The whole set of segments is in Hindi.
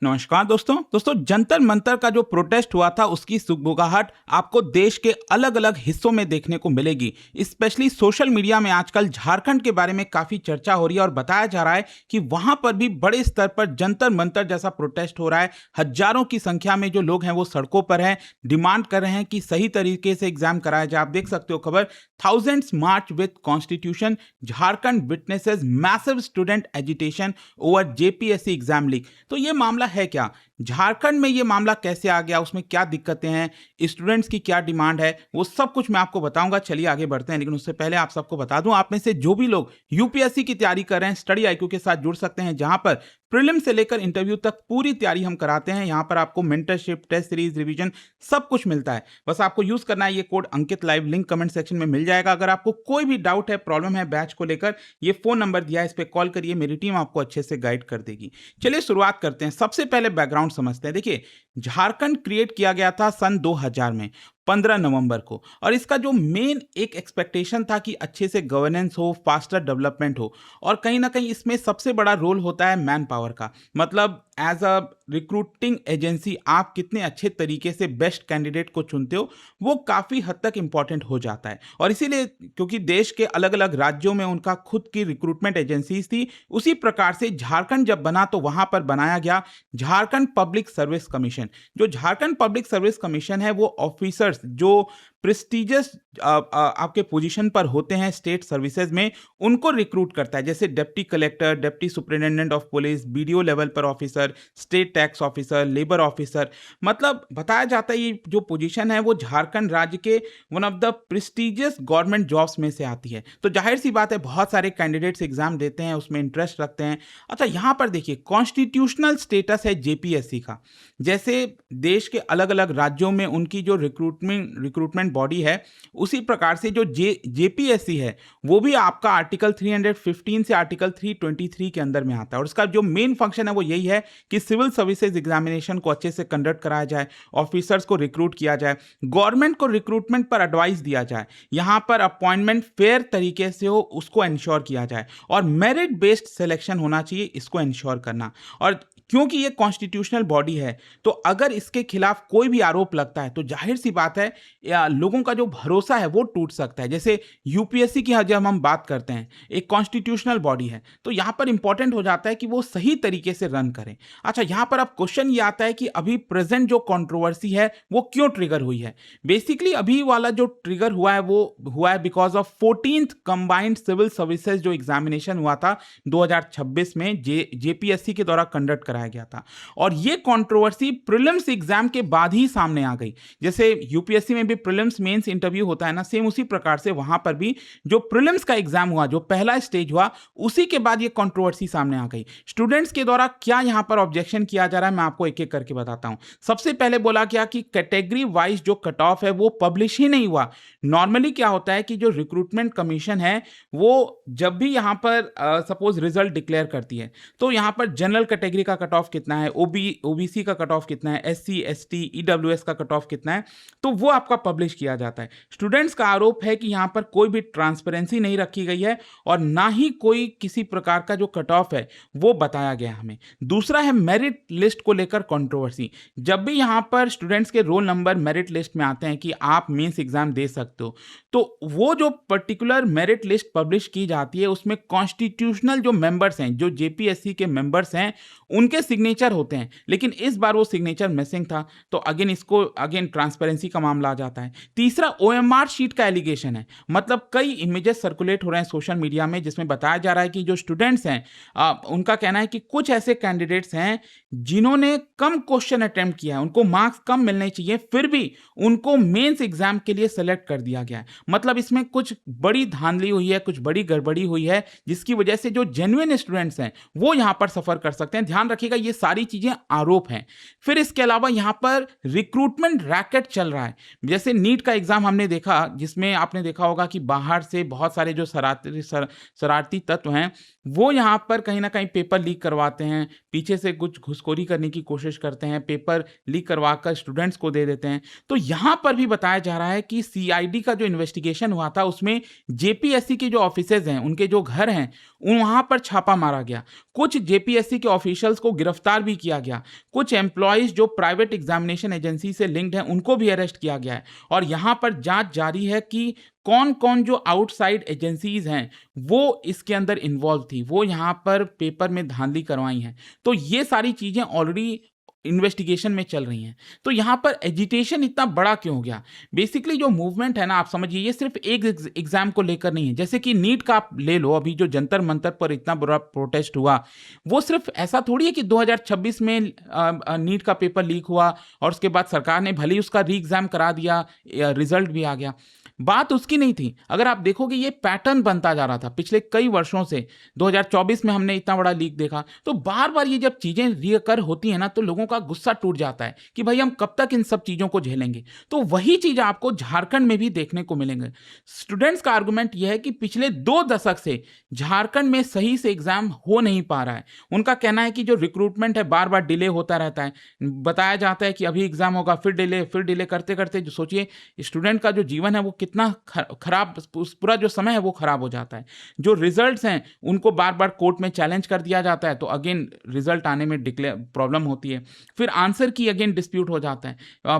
नमस्कार दोस्तों जंतर मंतर का जो प्रोटेस्ट हुआ था उसकी सुगबुगाहट आपको देश के अलग अलग हिस्सों में देखने को मिलेगी। स्पेशली सोशल मीडिया में आजकल झारखंड के बारे में काफी चर्चा हो रही है और बताया जा रहा है कि वहां पर भी बड़े स्तर पर जंतर मंतर जैसा प्रोटेस्ट हो रहा है। हजारों की संख्या में जो लोग हैं वो सड़कों पर हैं, डिमांड कर रहे हैं कि सही तरीके से एग्जाम कराया जाए। आप देख सकते हो खबर, thousands March with constitution, Jharkhand witnesses massive student agitation over JPSC exam leak. तो ये मामला है क्या, झारखंड में ये मामला कैसे आ गया, उसमें क्या दिक्कतें हैं, स्टूडेंट्स की क्या डिमांड है, वो सब कुछ मैं आपको बताऊंगा। चलिए आगे बढ़ते हैं, लेकिन उससे पहले आप सबको बता दूं, आप में से जो भी लोग यूपीएससी की तैयारी कर रहे हैं, स्टडी आईक्यू के साथ जुड़ सकते हैं, जहां पर प्रीलिम से लेकर इंटरव्यू तक पूरी तैयारी हम कराते हैं। यहां पर आपको मेंटरशिप, टेस्ट सीरीज, रिवीजन सब कुछ मिलता है। बस आपको यूज करना है ये कोड अंकित लाइव, लिंक कमेंट सेक्शन में मिल जाएगा। अगर आपको कोई भी डाउट है, प्रॉब्लम है बैच को लेकर, ये फोन नंबर दिया है, इस पर कॉल करिए, मेरी टीम आपको अच्छे से गाइड कर देगी। चलिए शुरुआत करते हैं। सबसे पहले बैकग्राउंड समझते हैं। देखिए, झारखंड क्रिएट किया गया था सन 2000 में 15 नवंबर को, और इसका जो मेन एक एक्सपेक्टेशन था कि अच्छे से गवर्नेंस हो, फास्टर डेवलपमेंट हो, और कहीं ना कहीं इसमें सबसे बड़ा रोल होता है मैन पावर का। मतलब एज अ रिक्रूटिंग एजेंसी आप कितने अच्छे तरीके से बेस्ट कैंडिडेट को चुनते हो, वो काफ़ी हद तक इंपॉर्टेंट हो जाता है। और इसीलिए क्योंकि देश के अलग अलग राज्यों में उनका खुद की रिक्रूटमेंट एजेंसीज थी, उसी प्रकार से झारखंड जब बना तो वहां पर बनाया गया झारखंड पब्लिक सर्विस कमीशन। जो झारखंड पब्लिक सर्विस कमीशन है, वो ऑफिसर्स जो प्रेस्टिजियस आपके पोजीशन पर होते हैं स्टेट सर्विसेज में, उनको रिक्रूट करता है। जैसे deputy collector, deputy superintendent of police, BDO level पर officer, state tax officer, labour officer. मतलब बताया जाता है ये जो पोजीशन है वो झारखंड राज्य के one of the prestigious government jobs में से आती है। तो जाहिर सी बात है बहुत सारे कैंडिडेट्स एग्जाम देते हैं, उसमें इंटरेस्ट रखते हैं। अच्छा, यहाँ पर देखिए कॉन्स्टिट्यूशनल स्टेटस है जेपीएससी का। जैसे देश के अलग अलग राज्यों में उनकी जो रिक्रूटमेंट बॉडी है, उसी प्रकार से जो जेपीएससी है वो भी आपका आर्टिकल 315 से आर्टिकल 323 के अंदर में आता है। और उसका जो मेन फंक्शन है वो यही है कि सिविल सर्विसेज एग्जामिनेशन को अच्छे से कंडक्ट कराया जाए, ऑफिसर्स को रिक्रूट किया जाए, गवर्नमेंट को रिक्रूटमेंट पर एडवाइस दिया जाए, यहां पर अपॉइंटमेंट फेयर तरीके से हो उसको इंश्योर किया जाए, और मेरिट बेस्ड सिलेक्शन होना चाहिए, इसको इंश्योर करना। और क्योंकि ये कॉन्स्टिट्यूशनल बॉडी है, तो अगर इसके खिलाफ कोई भी आरोप लगता है तो जाहिर सी बात है लोगों का जो भरोसा है वो टूट सकता है। जैसे यूपीएससी की जब हम बात करते हैं, एक कॉन्स्टिट्यूशनल बॉडी है, तो यहां पर इंपॉर्टेंट हो जाता है कि वो सही तरीके से रन करें। अच्छा, यहां पर अब क्वेश्चन ये आता है कि अभी प्रेजेंट जो कंट्रोवर्सी है वो क्यों ट्रिगर हुई है। बेसिकली अभी वाला जो ट्रिगर हुआ है वो हुआ है because of 14th combined civil services जो एग्जामिनेशन हुआ था 2026 में जेपीएससी के द्वारा कंडक्ट कराया गया था। और ये कंट्रोवर्सी प्रीलिम्स एग्जाम के बाद ही सामने आ गई। जैसे यूपीएससी में भी प्रीलिम्स मेंस इंटरव्यू होता है ना, सेम उसी प्रकार से वहां पर भी जो प्रीलिम्स का एग्जाम हुआ, जो पहला स्टेज हुआ, उसी के बाद ये कंट्रोवर्सी सामने आ गई। स्टूडेंट्स के द्वारा क्या यहां पर ऑब्जेक्शन किया जा रहा है, मैं आपको एक एक करके बताता हूं। सबसे पहले बोला गया कि कैटेगरी वाइज जो कट ऑफ है वो पब्लिश ही नहीं हुआ। नॉर्मली क्या होता है कि जो रिक्रूटमेंट कमीशन है वो जब भी यहां पर सपोज रिजल्ट डिक्लेयर करती है, तो यहां पर जनरल कैटेगरी का कट ऑफ कितना है, ओबीसी का कट ऑफ कितना है, एससी एसटी ईडब्ल्यूएस का कट ऑफ कितना है, तो वो आपका पब्लिश किया जाता है। स्टूडेंट्स का आरोप है कि यहां पर कोई भी ट्रांसपेरेंसी नहीं रखी गई है और ना ही कोई किसी प्रकार का जो कट ऑफ है वो बताया गया हमें। दूसरा है मेरिट लिस्ट को लेकर कंट्रोवर्सी। जब भी यहां पर स्टूडेंट्स के रोल नंबर मेरिट लिस्ट में आते हैं कि आप मेंस एग्जाम दे सकते हो, तो वो जो पर्टिकुलर मेरिट लिस्ट पब्लिश की जाती है उसमें कॉन्स्टिट्यूशनल जो मेंबर्स हैं, जो जेपीएससी के मेंबर्स हैं, उनके सिग्नेचर होते हैं। लेकिन इस बार वो सिग्नेचर मिसिंग था, तो अगेन ट्रांसपेरेंसी का मामला आ जाता है। तीसरा ओएमआर शीट का एलिगेशन है। मतलब कई इमेजेस सर्कुलेट हो रहे हैं सोशल मीडिया में जिसमें बताया जा रहा है कि जो स्टूडेंट्स हैं उनका कहना है कि कुछ ऐसे कैंडिडेट्स हैं जिन्होंने कम क्वेश्चन अटेम्प्ट किया है, उनको मार्क्स कम मिलने चाहिए, फिर भी उनको मेंस एग्जाम के लिए सेलेक्ट कर दिया गया है। मतलब इसमें कुछ बड़ी धांधली हुई है, कुछ बड़ी गड़बड़ी हुई है, जिसकी वजह से जो जेन्युइन स्टूडेंट्स हैं वो यहां पर सफर कर सकते हैं। ध्यान रखिएगा, ये सारी चीजें आरोप हैं। फिर इसके अलावा यहां पर रिक्रूटमेंट रैकेट चल रहा है। जैसे नीट का एग्जाम हमने देखा, जिसमें आपने देखा होगा कि बाहर से बहुत सारे जो शरारती तत्व हैं वो यहां पर कहीं ना कहीं पेपर लीक करवाते हैं, पीछे से कुछ घुसखोरी करने की कोशिश करते हैं, पेपर लीक करवाकर स्टूडेंट्स को दे देते हैं। तो यहां पर भी बताया जा रहा है कि सीआईडी का जो इन्वेस्टिगेशन हुआ था उसमें जेपीएससी के जो ऑफिसर्स हैं, उनके जो घर हैं, वहां पर छापा मारा गया। कुछ जेपीएससी के ऑफिशियल्स को को गिरफ्तार भी किया गया। कुछ एम्प्लॉयज जो प्राइवेट एग्जामिनेशन एजेंसी से लिंक्ड हैं उनको भी अरेस्ट किया गया है और यहाँ पर जांच जारी है कि कौन कौन जो आउटसाइड एजेंसीज हैं वो इसके अंदर इन्वॉल्व थी, वो यहाँ पर पेपर में धांधली करवाई हैं। तो ये सारी चीजें ऑलरेडी इन्वेस्टिगेशन में चल रही हैं। तो यहाँ पर एजिटेशन इतना बड़ा क्यों हो गया? बेसिकली जो मूवमेंट है ना, आप समझिए ये सिर्फ एक एग्जाम को लेकर नहीं है। जैसे कि नीट का आप ले लो, अभी जो जंतर मंतर पर इतना बड़ा प्रोटेस्ट हुआ, वो सिर्फ ऐसा थोड़ी है कि 2026 में नीट का पेपर लीक हुआ और उसके बाद सरकार ने भले ही उसका री एग्जाम करा दिया, रिजल्ट भी आ गया। बात उसकी नहीं थी। अगर आप देखोगे ये पैटर्न बनता जा रहा था पिछले कई वर्षों से। 2024 में हमने इतना बड़ा लीक देखा। तो बार बार ये जब चीजें रिकर होती हैं ना, तो लोगों का गुस्सा टूट जाता है कि भाई हम कब तक इन सब चीजों को झेलेंगे। तो वही चीज आपको झारखंड में भी देखने को मिलेंगे। स्टूडेंट्स का आर्गुमेंट यह है कि पिछले 2 दशक से झारखंड में सही से एग्जाम हो नहीं पा रहा है। उनका कहना है कि जो रिक्रूटमेंट है बार बार डिले होता रहता है। बताया जाता है कि अभी एग्जाम होगा, फिर डिले करते करते जो सोचिए स्टूडेंट का जो जीवन है वो कितना खराब, पूरा जो समय है वो खराब हो जाता है। जो रिजल्ट्स हैं उनको बार बार कोर्ट में चैलेंज कर दिया जाता है, तो अगेन रिजल्ट आने में डिक्लेयर प्रॉब्लम होती है। फिर आंसर की अगेन डिस्प्यूट हो जाता है।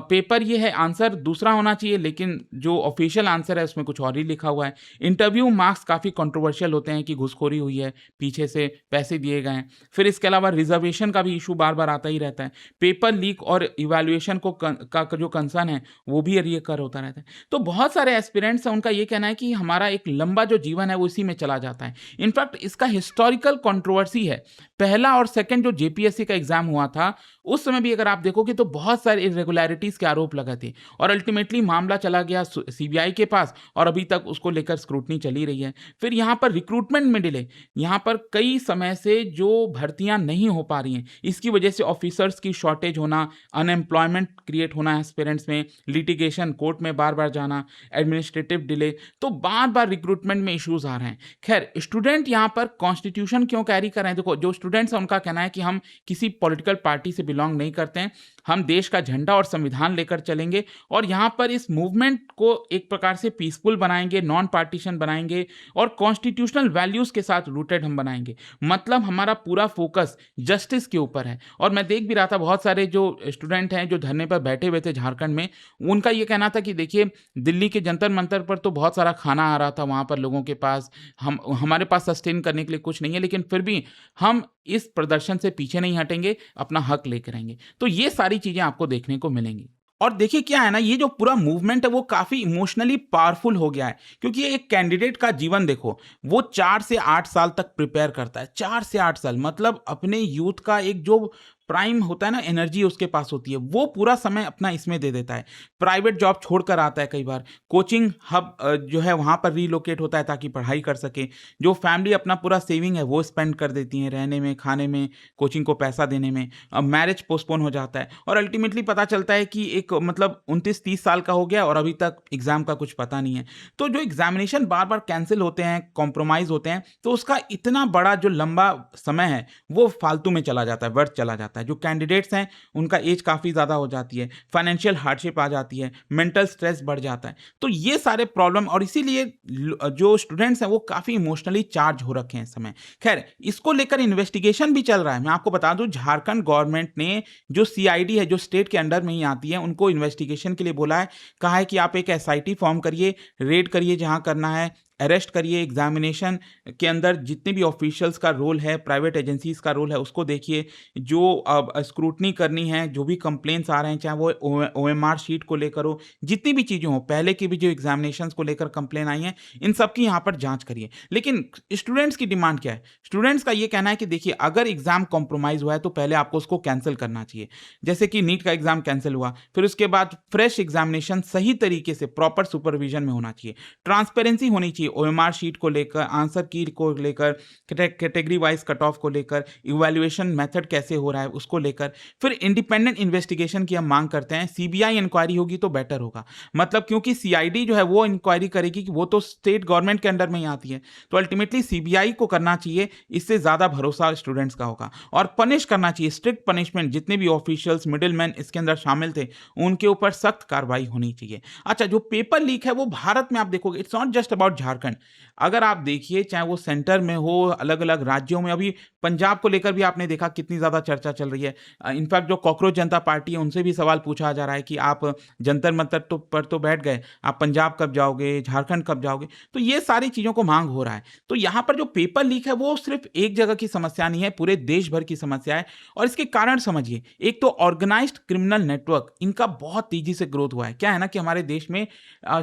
पेपर ये है, आंसर दूसरा होना चाहिए लेकिन जो ऑफिशियल आंसर है उसमें कुछ और ही लिखा हुआ है। इंटरव्यू मार्क्स काफ़ी कंट्रोवर्शियल होते हैं कि घुसखोरी हुई है, पीछे से पैसे दिए गए हैं। फिर इसके अलावा रिजर्वेशन का भी इशू बार बार आता ही रहता है। पेपर लीक और इवैल्यूएशन का जो कंसर्न है वो भी रिकर होता रहता है। तो बहुत सारे एस्पिरेंट्स हैं, उनका ये कहना है कि हमारा एक लंबा जो जीवन है वो इसी में चला जाता है। इनफैक्ट इसका हिस्टोरिकल कंट्रोवर्सी है। पहला और सेकंड जो जेपीएससी का एग्जाम हुआ था उस समय भी अगर आप देखोगे तो बहुत सारे इरेगुलरिटीज के आरोप लगे थे और अल्टीमेटली मामला चला गया सीबीआई के पास और अभी तक उसको लेकर स्क्रूटनी चली रही है। फिर यहाँ पर रिक्रूटमेंट में डिले, यहाँ पर कई समय से जो भर्तियां नहीं हो पा रही हैं, इसकी वजह से ऑफिसर्स की शॉर्टेज होना, अनएम्प्लॉयमेंट क्रिएट होना एस्पिरेंट्स में, लिटिगेशन, कोर्ट में बार बार जाना, एडमिनिस्ट्रेटिव डिले, तो बार बार रिक्रूटमेंट में इश्यूज आ रहे हैं। खैर, स्टूडेंट यहाँ पर कॉन्स्टिट्यूशन क्यों कैरी कर रहे हैं? देखो, जो स्टूडेंट्स हैं उनका कहना है कि हम किसी पॉलिटिकल पार्टी से बिलोंग नहीं करते हैं, हम देश का झंडा और संविधान लेकर चलेंगे और यहाँ पर इस मूवमेंट को एक प्रकार से पीसफुल बनाएंगे, नॉन पार्टीशन बनाएंगे और कॉन्स्टिट्यूशनल वैल्यूज के साथ रूटेड हम बनाएंगे। मतलब हमारा पूरा फोकस जस्टिस के ऊपर है। और मैं देख भी रहा था बहुत सारे जो स्टूडेंट हैं जो धरने पर बैठे हुए थे झारखंड में, उनका ये कहना था कि देखिए दिल्ली के जंतर मंतर पर तो बहुत सारा खाना आ रहा था, वहाँ पर लोगों के पास, हमारे पास सस्टेन करने के लिए कुछ नहीं है, लेकिन फिर भी हम इस प्रदर्शन से पीछे नहीं हटेंगे, अपना हक लेकर आएंगे। तो ये सारी चीजें आपको देखने को मिलेंगी। और देखिए क्या है ना, ये जो पूरा मूवमेंट है वो काफी इमोशनली पावरफुल हो गया है, क्योंकि एक कैंडिडेट का जीवन देखो, वो 4 से 8 साल तक प्रिपेयर करता है। 4 से 8 साल मतलब अपने यूथ का एक जो प्राइम होता है ना, एनर्जी उसके पास होती है, वो पूरा समय अपना इसमें दे देता है। प्राइवेट जॉब छोड़कर आता है, कई बार कोचिंग हब जो है वहाँ पर रीलोकेट होता है ताकि पढ़ाई कर सके। जो फैमिली अपना पूरा सेविंग है वो स्पेंड कर देती है रहने में, खाने में, कोचिंग को पैसा देने में। मैरिज पोस्टपोन हो जाता है और अल्टीमेटली पता चलता है कि एक मतलब 29-30 साल का हो गया और अभी तक एग्जाम का कुछ पता नहीं है। तो जो एग्जामिनेशन बार बार कैंसिल होते हैं, कॉम्प्रोमाइज होते हैं, तो उसका इतना बड़ा जो लंबा समय है वो फालतू में चला जाता है, व्यर्थ चला जाता है। जो कैंडिडेट्स हैं उनका एज काफ़ी ज़्यादा हो जाती है, फाइनेंशियल हार्डशिप आ जाती है, मेंटल स्ट्रेस बढ़ जाता है। तो ये सारे प्रॉब्लम, और इसीलिए जो स्टूडेंट्स हैं वो काफ़ी इमोशनली चार्ज हो रखे हैं इस समय। खैर, इसको लेकर इन्वेस्टिगेशन भी चल रहा है। मैं आपको बता दूं, झारखंड गवर्नमेंट ने जो सीआईडी है, जो स्टेट के अंडर में ही आती है, उनको इन्वेस्टिगेशन के लिए बोला है। कहा है कि आप एक एसआईटी फॉर्म करिए, रेड करिए जहां करना है, अरेस्ट करिए, एग्जामिनेशन के अंदर जितने भी ऑफिशियल्स का रोल है, प्राइवेट एजेंसीज का रोल है, उसको देखिए। जो स्क्रूटनी करनी है, जो भी कंप्लेंट्स आ रहे हैं, चाहे वो ओएमआर शीट को लेकर हो, जितनी भी चीज़ें हो, पहले की भी जो एग्जामिनेशंस को लेकर कंप्लेन आई हैं, इन सब की यहाँ पर जांच करिए। लेकिन स्टूडेंट्स की डिमांड क्या है? स्टूडेंट्स का ये कहना है कि देखिए, अगर एग्जाम कॉम्प्रोमाइज़ हुआ है तो पहले आपको उसको कैंसिल करना चाहिए। जैसे कि नीट का एग्जाम कैंसिल हुआ, फिर उसके बाद फ्रेश एग्जामिनेशन सही तरीके से प्रॉपर सुपरविजन में होना चाहिए, ट्रांसपेरेंसी होनी चाहिए ओएमआर शीट को लेकर, आंसर की को लेकर, कैटेगरी वाइज कट ऑफ को लेकर, इवैल्यूएशन मेथड कैसे हो रहा है उसको लेकर। फिर इंडिपेंडेंट इन्वेस्टिगेशन की हम मांग करते हैं। सीबीआई इंक्वायरी होगी तो बेटर होगा, मतलब क्योंकि सीआईडी जो है वो इंक्वायरी करेगी कि वो तो स्टेट गवर्नमेंट के अंडर में ही आती है, तो अल्टीमेटली सीबीआई को करना चाहिए। इससे ज़्यादा भरोसा स्टूडेंट्स का होगा और पनिश करना चाहिए, स्ट्रिक्ट पनिशमेंट। जितने भी ऑफिशियल्स, मिडिलमैन इसके अंदर शामिल थे, उनके ऊपर सख्त कार्रवाई होनी चाहिए। अच्छा, जो पेपर लीक है वो भारत में आप देखोगे, it's not just about Jharkhand, Jharkhand. अगर आप देखिए चाहे वो सेंटर में हो, अलग अलग राज्यों में, अभी पंजाब को लेकर भी आपने देखा कितनी ज़्यादा चर्चा चल रही है। इनफैक्ट जो कॉकरोच जनता पार्टी है उनसे भी सवाल पूछा जा रहा है कि आप जंतर मंतर पर तो बैठ गए, आप पंजाब कब जाओगे, झारखंड कब जाओगे। तो ये सारी चीज़ों को मांग हो रहा है। तो यहाँ पर जो पेपर लीक है वो सिर्फ एक जगह की समस्या नहीं है, पूरे देश भर की समस्या है। और इसके कारण समझिए, एक तो ऑर्गेनाइज्ड क्रिमिनल नेटवर्क, इनका बहुत तेजी से ग्रोथ हुआ है। क्या है ना कि हमारे देश में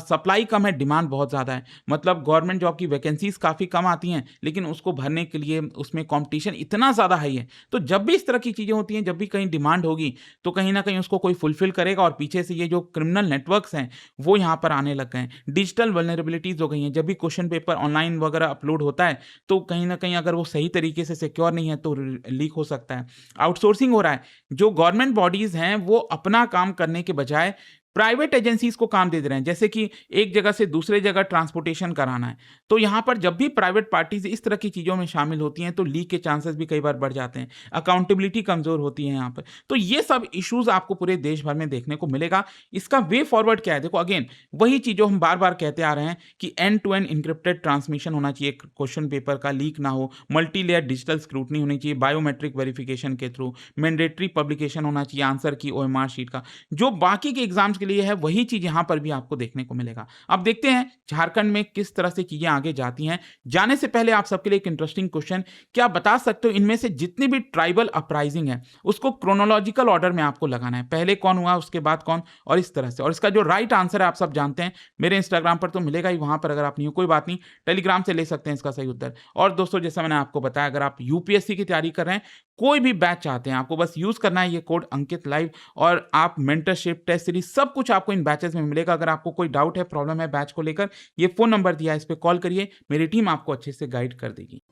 सप्लाई कम है, डिमांड बहुत ज़्यादा है। मतलब गवर्नमेंट जॉब की वैकेंसीज काफ़ी कम आती हैं, लेकिन उसको भरने के लिए उसमें कंपटीशन इतना ज़्यादा हाई है। तो जब भी इस तरह की चीज़ें होती हैं, जब भी कहीं डिमांड होगी, तो कहीं न कहीं उसको कोई फुलफिल करेगा और पीछे से ये जो क्रिमिनल नेटवर्क्स हैं, वो यहाँ पर आने लग गए हैं। डिजिटल वल्नरेबिलिटीज़ हो गई हैं, जब भी क्वेश्चन पेपर ऑनलाइन वगैरह अपलोड होता है, तो कहीं न कहीं अगर वो सही तरीके से सिक्योर नहीं है, तो लीक हो सकता है। आउटसोर्सिंग हो रहा है, जो गवर्नमेंट बॉडीज़ हैं, वो अपना काम करने के बजाय प्राइवेट एजेंसीज को काम दे रहे हैं, जैसे कि एक जगह से दूसरे जगह ट्रांसपोर्टेशन कराना है। तो यहाँ पर जब भी प्राइवेट पार्टीज इस तरह की चीज़ों में शामिल होती हैं, तो लीक के चांसेस भी कई बार बढ़ जाते हैं, अकाउंटेबिलिटी कमज़ोर होती है यहाँ पर। तो ये सब इश्यूज आपको पूरे देश भर में देखने को मिलेगा। इसका वे फॉरवर्ड क्या है? देखो, अगेन वही चीज़ जो हम बार बार कहते आ रहे हैं कि end to end encrypted transmission होना चाहिए, क्वेश्चन पेपर का लीक ना हो, मल्टी लेयर डिजिटल स्क्रूटनी होनी चाहिए, बायोमेट्रिक वेरिफिकेशन के थ्रू, मैंडेटरी पब्लिकेशन होना चाहिए आंसर की ओएमआर शीट का। जो बाकी के एग्जाम्स के लिए है, वही चीज यहां पर भी आपको देखने को मिलेगा। अब देखते हैं झारखंड में किस तरह से चीजें आगे जाती हैं। जाने से पहले आप सबके लिए एक इंटरेस्टिंग क्वेश्चन, क्या आप बता सकते हो इनमें से जितनी भी ट्राइबल अपराइजिंग है उसको क्रोनोलॉजिकल ऑर्डर में आपको लगाना है, पहले कौन हुआ उसके बाद कौन, और इस तरह से। और इसका जो राइट आंसर है आप सब जानते हैं, मेरे इंस्टाग्राम पर तो मिलेगा ही, वहां पर अगर आप नहीं हो कोई बात नहीं, टेलीग्राम से ले सकते हैं इसका सही उत्तर। और दोस्तों, जैसा मैंने आपको बताया, अगर आप यूपीएससी की तैयारी कर रहे हैं, कोई भी बैच चाहते हैं, आपको बस यूज करना है ये कोड अंकित लाइव, और आप मेंटरशिप, टेस्ट सीरीज, सब कुछ आपको इन बैचेस में मिलेगा। अगर आपको कोई डाउट है, प्रॉब्लम है बैच को लेकर, ये फोन नंबर दिया है, इस पे कॉल करिए, मेरी टीम आपको अच्छे से गाइड कर देगी।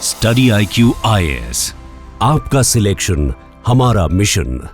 स्टडी IQ IAS, आपका सिलेक्शन हमारा मिशन।